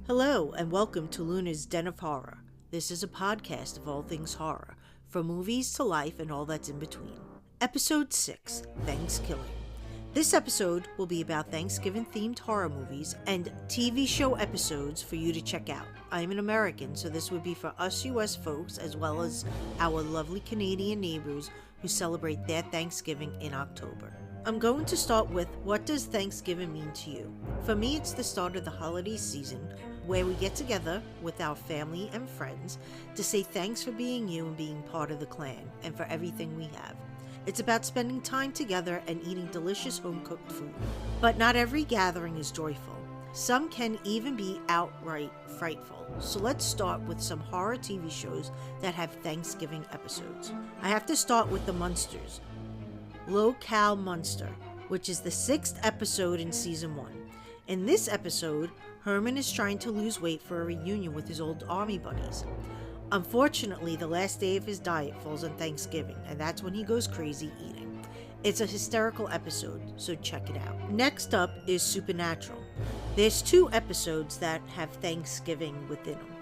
Hello, and welcome to Luna's Den of Horror. This is a podcast of all things horror, from movies to life and all that's in between. Episode 6, Thankskilling. This episode will be about Thanksgiving-themed horror movies and TV show episodes for you to check out. I'm an American, so this would be for us US folks as well as our lovely Canadian neighbors who celebrate their Thanksgiving in October. I'm going to start with, what does Thanksgiving mean to you? For me, it's the start of the holiday season where we get together with our family and friends to say thanks for being you and being part of the clan and for everything we have. It's about spending time together and eating delicious home-cooked food. But not every gathering is joyful. Some can even be outright frightful. So let's start with some horror TV shows that have Thanksgiving episodes. I have to start with the Munsters. Locale Munster, which is the 6th episode in season 1. In this episode, Herman is trying to lose weight for a reunion with his old army buddies. Unfortunately, the last day of his diet falls on Thanksgiving, and that's when he goes crazy eating. It's a hysterical episode, so check it out. Next up is Supernatural. There's 2 episodes that have Thanksgiving within them.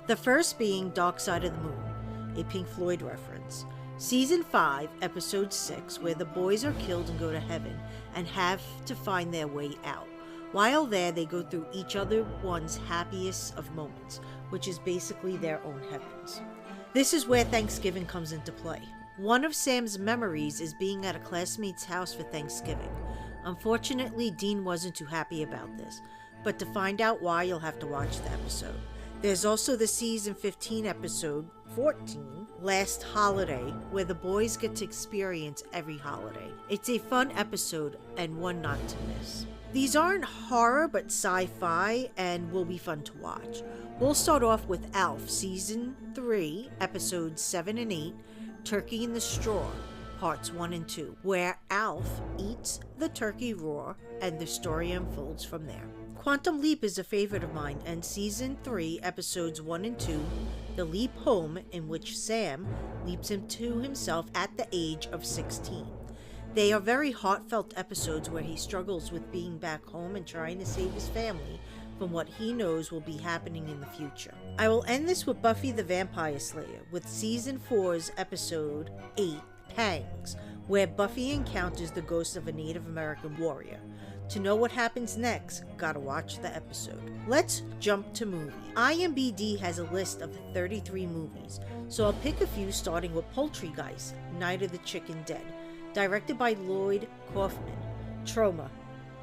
The first being Dark Side of the Moon, a Pink Floyd reference. Season 5, Episode 6, where the boys are killed and go to heaven and have to find their way out. While there, they go through each other one's happiest of moments, which is basically their own heavens. This is where Thanksgiving comes into play. One of Sam's memories is being at a classmate's house for Thanksgiving. Unfortunately, Dean wasn't too happy about this, but to find out why, you'll have to watch the episode. There's also the season 15 episode 14, Last Holiday, where the boys get to experience every holiday. It's a fun episode and one not to miss. These aren't horror but sci-fi and will be fun to watch. We'll start off with Alf, season 3, episodes 7 and 8, Turkey in the Straw, parts 1 and 2, where Alf eats the turkey raw and the story unfolds from there. Quantum Leap is a favorite of mine, and season 3, episodes 1 and 2, The Leap Home, in which Sam leaps into himself at the age of 16. They are very heartfelt episodes where he struggles with being back home and trying to save his family from what he knows will be happening in the future. I will end this with Buffy the Vampire Slayer with season 4's episode 8, Pangs, where Buffy encounters the ghost of a Native American warrior. To know what happens next, gotta watch the episode. Let's jump to movies. IMDb has a list of 33 movies, so I'll pick a few starting with Poultrygeist, Night of the Chicken Dead, directed by Lloyd Kaufman. Trauma.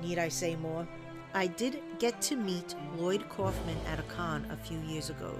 Need I say more? I did get to meet Lloyd Kaufman at a con a few years ago.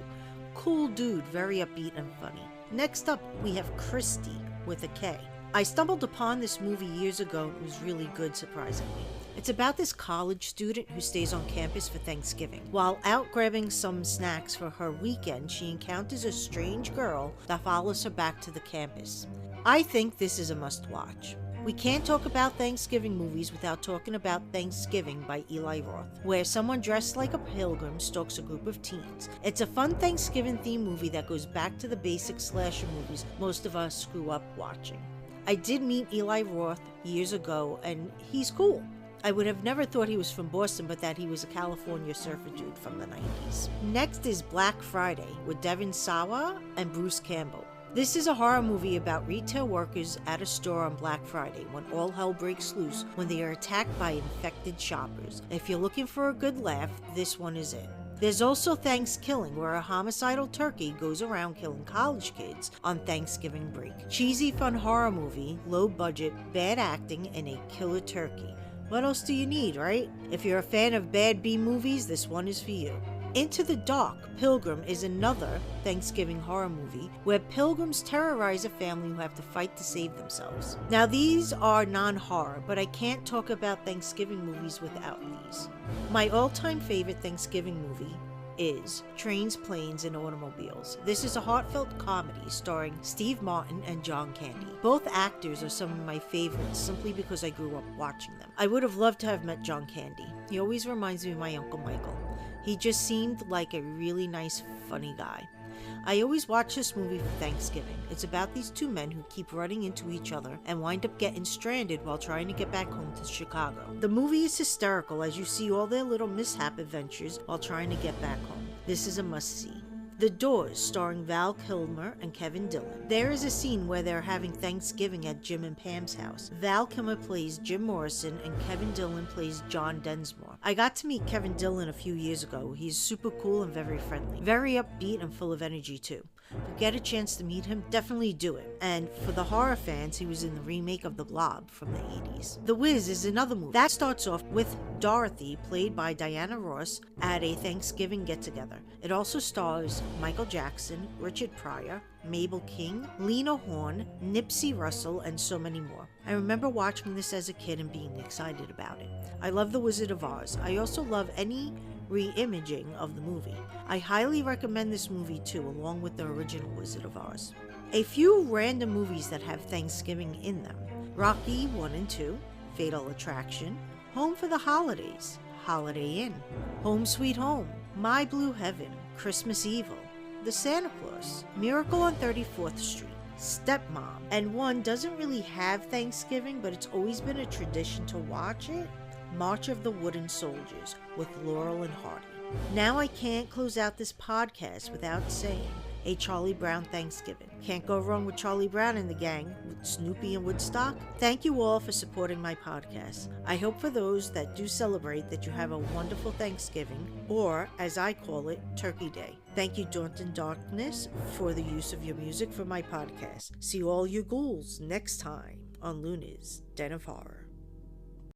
Cool dude, very upbeat and funny. Next up, we have Christie with a K. I stumbled upon this movie years ago and it was really good, surprisingly. It's about this college student who stays on campus for Thanksgiving. While out grabbing some snacks for her weekend, she encounters a strange girl that follows her back to the campus. I think this is a must-watch. We can't talk about Thanksgiving movies without talking about Thanksgiving by Eli Roth, where someone dressed like a pilgrim stalks a group of teens. It's a fun Thanksgiving-themed movie that goes back to the basic slasher movies most of us grew up watching. I did meet Eli Roth years ago, and he's cool. I would have never thought he was from Boston, but that he was a California surfer dude from the 90s. Next is Black Friday with Devon Sawa and Bruce Campbell. This is a horror movie about retail workers at a store on Black Friday when all hell breaks loose when they are attacked by infected shoppers. If you're looking for a good laugh, this one is it. There's also Thankskilling, where a homicidal turkey goes around killing college kids on Thanksgiving break. Cheesy fun horror movie, low budget, bad acting, and a killer turkey. What else do you need, right? If you're a fan of bad B movies, this one is for you. Into the Dark, Pilgrim is another Thanksgiving horror movie where pilgrims terrorize a family who have to fight to save themselves. Now these are non-horror, but I can't talk about Thanksgiving movies without these. My all-time favorite Thanksgiving movie is Trains, Planes, and Automobiles. This is a heartfelt comedy starring Steve Martin and John Candy. Both actors are some of my favorites simply because I grew up watching them. I would have loved to have met John Candy. He always reminds me of my Uncle Michael. He just seemed like a really nice, funny guy. I always watch this movie for Thanksgiving. It's about these two men who keep running into each other and wind up getting stranded while trying to get back home to Chicago. The movie is hysterical as you see all their little mishap adventures while trying to get back home. This is a must-see. The Doors, starring Val Kilmer and Kevin Dillon. There is a scene where they're having Thanksgiving at Jim and Pam's house. Val Kilmer plays Jim Morrison and Kevin Dillon plays John Densmore. I got to meet Kevin Dillon a few years ago. He's super cool and very friendly. Very upbeat and full of energy too. If you get a chance to meet him, definitely do it. And for the horror fans, he was in the remake of The Blob from the 80s. The Wiz is another movie. That starts off with Dorothy, played by Diana Ross, at a Thanksgiving get-together. It also stars Michael Jackson, Richard Pryor, Mabel King, Lena Horne, Nipsey Russell, and so many more. I remember watching this as a kid and being excited about it. I love The Wizard of Oz. I also love any re-imaging of the movie. I highly recommend this movie too, along with the original Wizard of Oz. A few random movies that have Thanksgiving in them: Rocky 1 and 2, Fatal Attraction, Home for the Holidays, Holiday Inn, Home Sweet Home, My Blue Heaven, Christmas Evil, The Santa Claus, Miracle on 34th Street, Stepmom, and one doesn't really have Thanksgiving, but it's always been a tradition to watch it, March of the Wooden Soldiers with Laurel and Hardy. Now I can't close out this podcast without saying a Charlie Brown Thanksgiving. Can't go wrong with Charlie Brown and the gang, with Snoopy and Woodstock. Thank you all for supporting my podcast. I hope for those that do celebrate that you have a wonderful Thanksgiving, or as I call it, Turkey Day. Thank you, Daunting Darkness, for the use of your music for my podcast. See all you ghouls next time on Luna's Den of Horror.